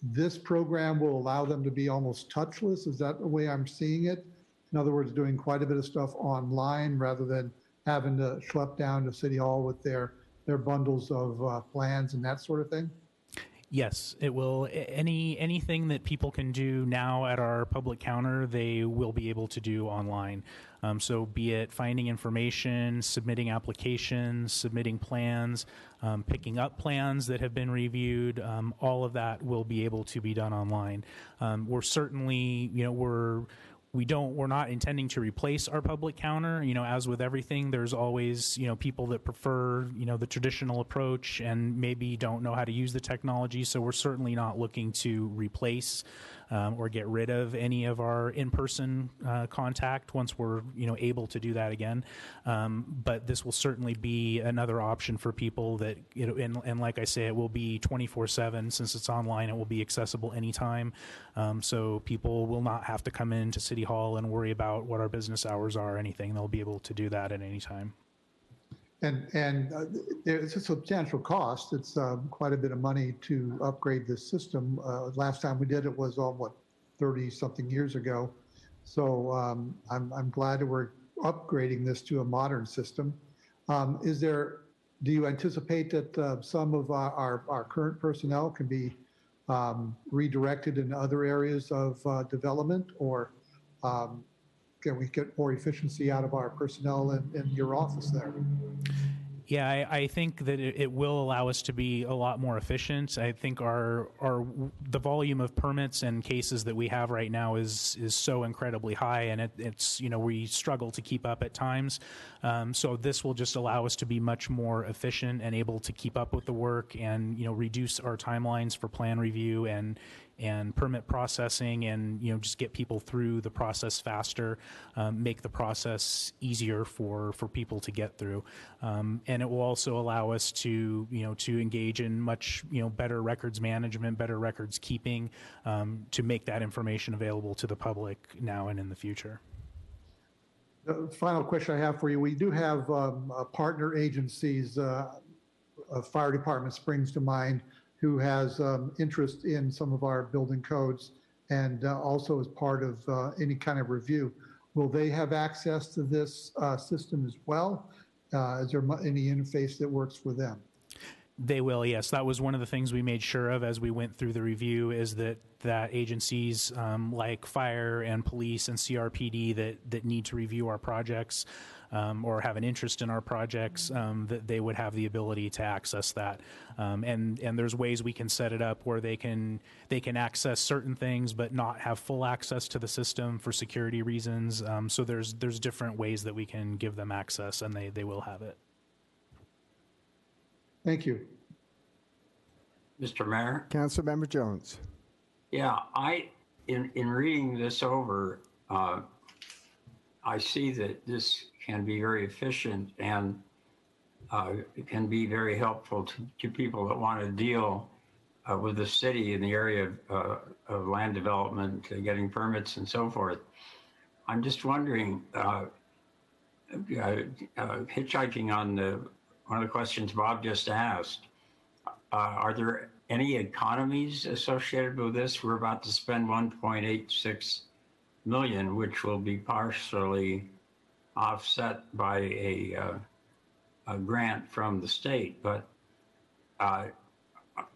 This program will allow them to be almost touchless. Is that the way I'm seeing it? In other words, doing quite a bit of stuff online rather than having to schlep down to City Hall with their bundles of plans and that sort of thing? Yes, it will. Anything that people can do now at our public counter, they will be able to do online. So be it finding information, submitting applications, submitting plans, picking up plans that have been reviewed, all of that will be able to be done online. We're certainly, we're not intending to replace our public counter. As with everything, there's always, people that prefer, the traditional approach and maybe don't know how to use the technology. So we're certainly not looking to replace or get rid of any of our in-person contact once we're, able to do that again. But this will certainly be another option for people that, and like I say, it will be 24/7. Since it's online, it will be accessible anytime. So people will not have to come into City Hall and worry about what our business hours are or anything. They'll be able to do that at any time. And it's a substantial cost. It's quite a bit of money to upgrade this system. Last time we did it was 30-something years ago. So I'm glad that we're upgrading this to a modern system. Do you anticipate that some of our current personnel can be redirected in other areas of development, or can we get more efficiency out of our personnel in your office there? Yeah, I think that it will allow us to be a lot more efficient. I think the volume of permits and cases that we have right now is so incredibly high, and it's we struggle to keep up at times. So this will just allow us to be much more efficient and able to keep up with the work, and reduce our timelines for plan review and permit processing, and just get people through the process faster, make the process easier for people to get through, and it will also allow us to engage in much better records management, better records keeping, to make that information available to the public now and in the future. The final question I have for you: we do have partner agencies. Fire department springs to mind, who has interest in some of our building codes, and also as part of any kind of review. Will they have access to this system as well? Is there any interface that works for them? They will, yes. That was one of the things we made sure of as we went through the review, is that agencies like fire and police and CRPD that need to review our projects, or have an interest in our projects, that they would have the ability to access that. And there's ways we can set it up where they can access certain things but not have full access to the system for security reasons. So there's different ways that we can give them access, and they will have it. Thank you. Mr. Mayor? Councilmember Jones. Yeah, in reading this over, I see that this can be very efficient, and it can be very helpful to people that want to deal with the city in the area of land development, getting permits and so forth. I'm just wondering, hitchhiking on one of the questions Bob just asked, are there any economies associated with this? We're about to spend $1.86 million, which will be partially offset by a grant from the state. But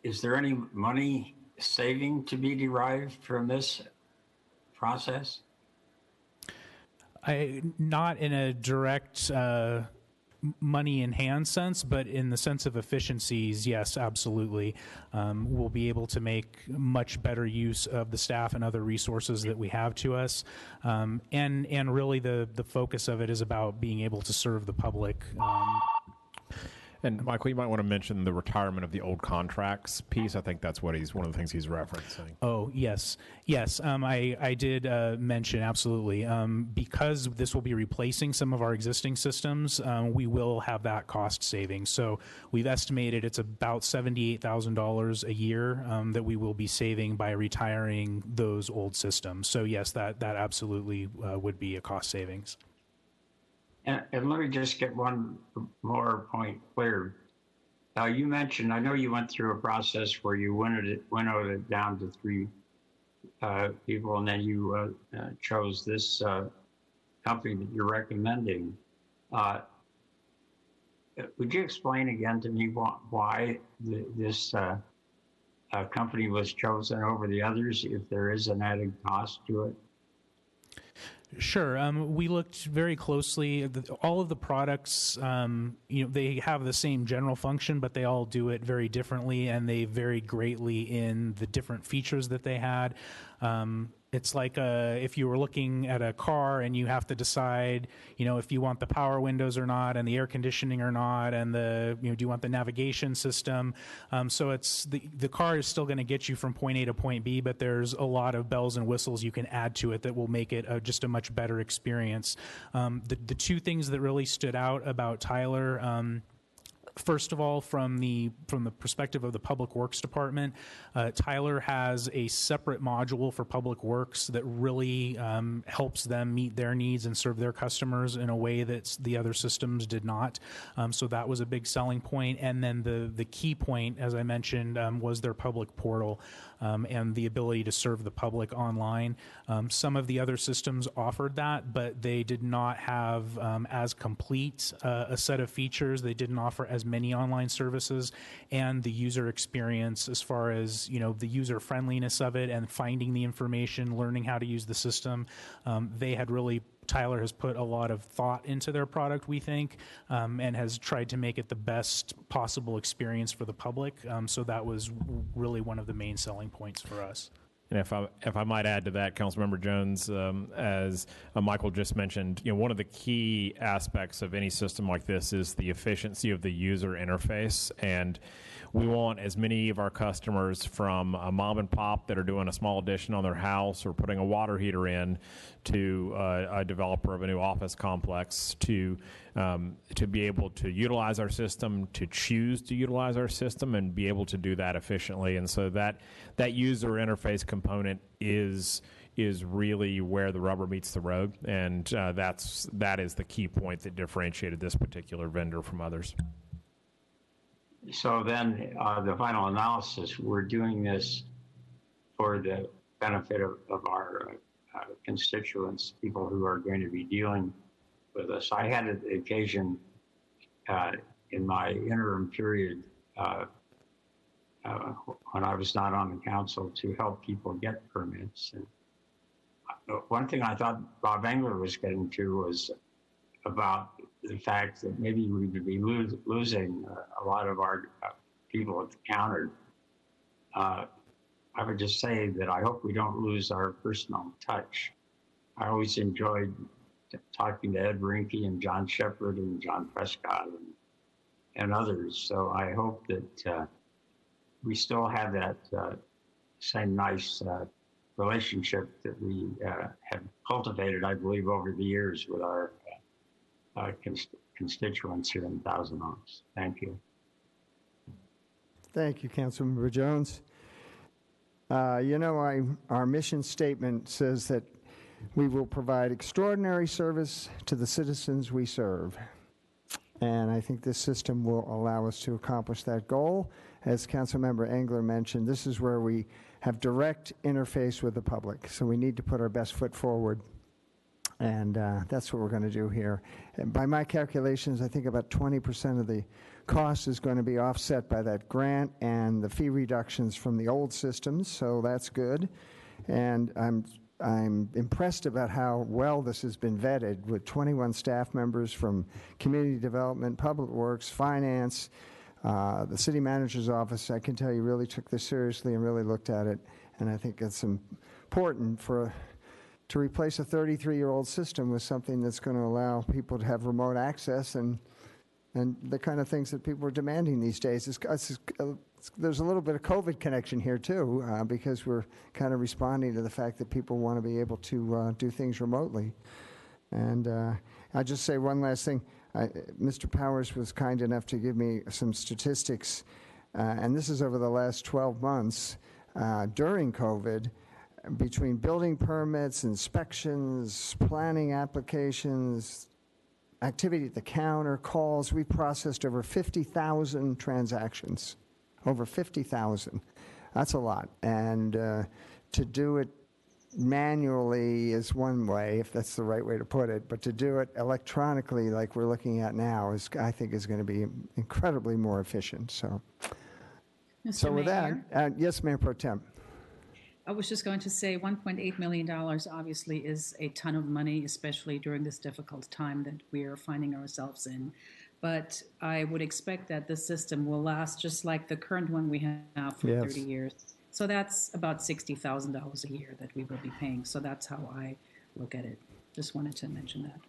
is there any money saving to be derived from this process? Not in a direct money in hand sense, but in the sense of efficiencies, yes, absolutely. We'll be able to make much better use of the staff and other resources that we have to us. And really the focus of it is about being able to serve the public. And Michael, you might want to mention the retirement of the old contracts piece. I think that's one of the things he's referencing. Oh, yes. I did mention, absolutely. Because this will be replacing some of our existing systems, we will have that cost saving. So we've estimated it's about $78,000 a year that we will be saving by retiring those old systems. So yes, that absolutely would be a cost savings. And let me just get one more point clear. You mentioned, I know you went through a process where you winnowed it down to 3 people, and then you chose this company that you're recommending. Would you explain again to me why this company was chosen over the others, if there is an added cost to it? Sure. We looked very closely. All of the products, they have the same general function, but they all do it very differently, and they vary greatly in the different features that they had. It's like if you were looking at a car and you have to decide, if you want the power windows or not, and the air conditioning or not, and do you want the navigation system? So it's the car is still going to get you from point A to point B, but there's a lot of bells and whistles you can add to it that will make it just a much better experience. The 2 things that really stood out about Tyler. First of all, from the perspective of the Public Works Department, Tyler has a separate module for Public Works that really helps them meet their needs and serve their customers in a way that the other systems did not. So that was a big selling point. And then the key point, as I mentioned, was their public portal and the ability to serve the public online. Some of the other systems offered that, but they did not have as complete a set of features. They didn't offer as many online services, and the user experience as far as the user friendliness of it and finding the information, learning how to use the system. They had really Tyler has put a lot of thought into their product, we think, and has tried to make it the best possible experience for the public. So that was really one of the main selling points for us. And if I might add to that, Councilmember Jones, as Michael just mentioned, one of the key aspects of any system like this is the efficiency of the user interface. And we want as many of our customers, from a mom and pop that are doing a small addition on their house or putting a water heater in, to a developer of a new office complex, to be able to utilize our system, to choose to utilize our system, and be able to do that efficiently. And so that user interface component is really where the rubber meets the road, and that is the key point that differentiated this particular vendor from others. So then the final analysis, we're doing this for the benefit of our constituents, people who are going to be dealing with us. I had the occasion in my interim period when I was not on the council to help people get permits. And one thing I thought Bob Engler was getting to was about the fact that maybe we would be losing a lot of our people at the counter. I would just say that I hope we don't lose our personal touch. I always enjoyed talking to Ed Rinke and John Shepard and John Prescott and others. So I hope that we still have that same nice relationship that we have cultivated, I believe, over the years with our constituents here in Thousand Oaks. Thank you. Thank you, Councilmember Jones. Our mission statement says that we will provide extraordinary service to the citizens we serve. And I think this system will allow us to accomplish that goal. As Councilmember Engler mentioned, this is where we have direct interface with the public. So we need to put our best foot forward. And that's what we're going to do here. And by my calculations, I think about 20% of the cost is going to be offset by that grant and the fee reductions from the old systems, so that's good. And I'm impressed about how well this has been vetted, with 21 staff members from community development, public works, finance, the city manager's office. I can tell you really took this seriously and really looked at it. And I think it's important to replace a 33-year-old system with something that's going to allow people to have remote access and the kind of things that people are demanding these days. There's a little bit of COVID connection here, too, because we're kind of responding to the fact that people want to be able to do things remotely. And I'll just say one last thing. Mr. Powers was kind enough to give me some statistics, and this is over the last 12 months during COVID. Between building permits, inspections, planning applications, activity at the counter, calls, we processed over 50,000 transactions. Over 50,000. That's a lot. And to do it manually is one way, if that's the right way to put it, but to do it electronically like we're looking at now I think is going to be incredibly more efficient. So, with that, yes, Mayor Pro Tem. I was just going to say $1.8 million obviously is a ton of money, especially during this difficult time that we are finding ourselves in. But I would expect that the system will last just like the current one we have for 30 years. So that's about $60,000 a year that we will be paying. So that's how I look at it. Just wanted to mention that.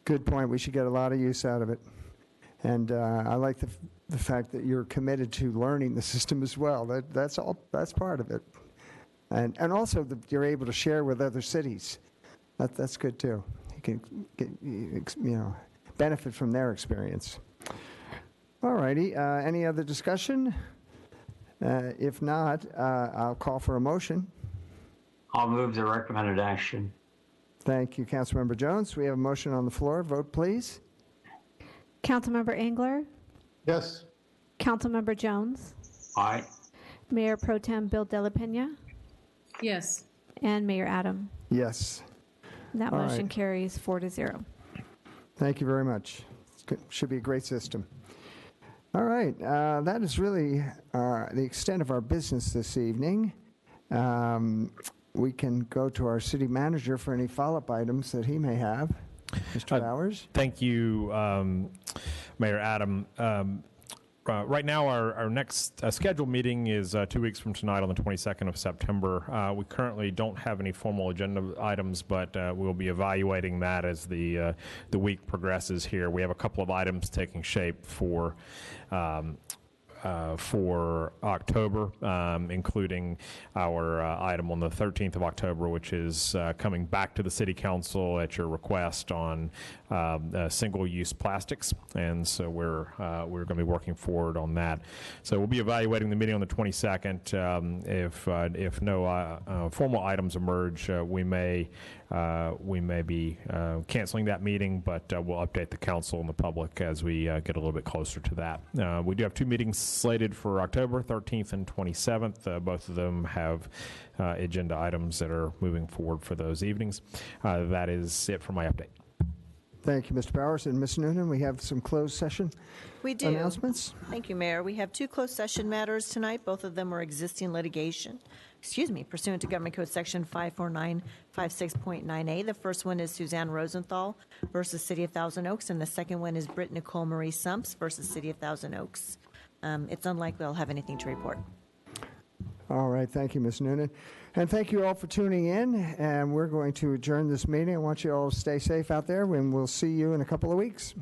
Good point. We should get a lot of use out of it. And I like the fact that you're committed to learning the system as well. That's part of it. And also you're able to share with other cities. That's good too. You can get, benefit from their experience. All righty. Any other discussion? If not, I'll call for a motion. I'll move the recommended action. Thank you, Councilmember Jones. We have a motion on the floor. Vote, please. Councilmember Engler? Yes. Councilmember Jones? Aye. Mayor Pro Tem Bill Dela Pena? Yes. And Mayor Adam? Yes. That All motion right. carries 4-0. Thank you very much. Should be a great system. All right. That is really the extent of our business this evening. we can go to our city manager for any follow-up items that he may have. Mr. Bowers? Thank you, Mayor Adam. Right now, our next scheduled meeting is 2 weeks from tonight on the 22nd of September. We currently don't have any formal agenda items, but we'll be evaluating that as the week progresses here. We have a couple of items taking shape for October, including our item on the 13th of October, which is coming back to the City Council at your request on single-use plastics, and so we're going to be working forward on that. So we'll be evaluating the meeting on the 22nd. If no formal items emerge, we may be canceling that meeting, but we'll update the council and the public as we get a little bit closer to that. We do have 2 meetings slated for October 13th and 27th. Both of them have agenda items that are moving forward for those evenings. That is it for my update. Thank you, Mr. Bowers. And Ms. Noonan, we have some closed session We do. announcements. Thank you, Mayor. We have 2 closed session matters tonight. Both of them are existing litigation, pursuant to Government Code Section 54956.9A. The first one is Suzanne Rosenthal versus City of Thousand Oaks, and the second one is Britt Nicole Marie Sumps versus City of Thousand Oaks. It's unlikely I'll have anything to report. All right, thank you, Ms. Noonan. And thank you all for tuning in, and we're going to adjourn this meeting. I want you all to stay safe out there, and we'll see you in a couple of weeks.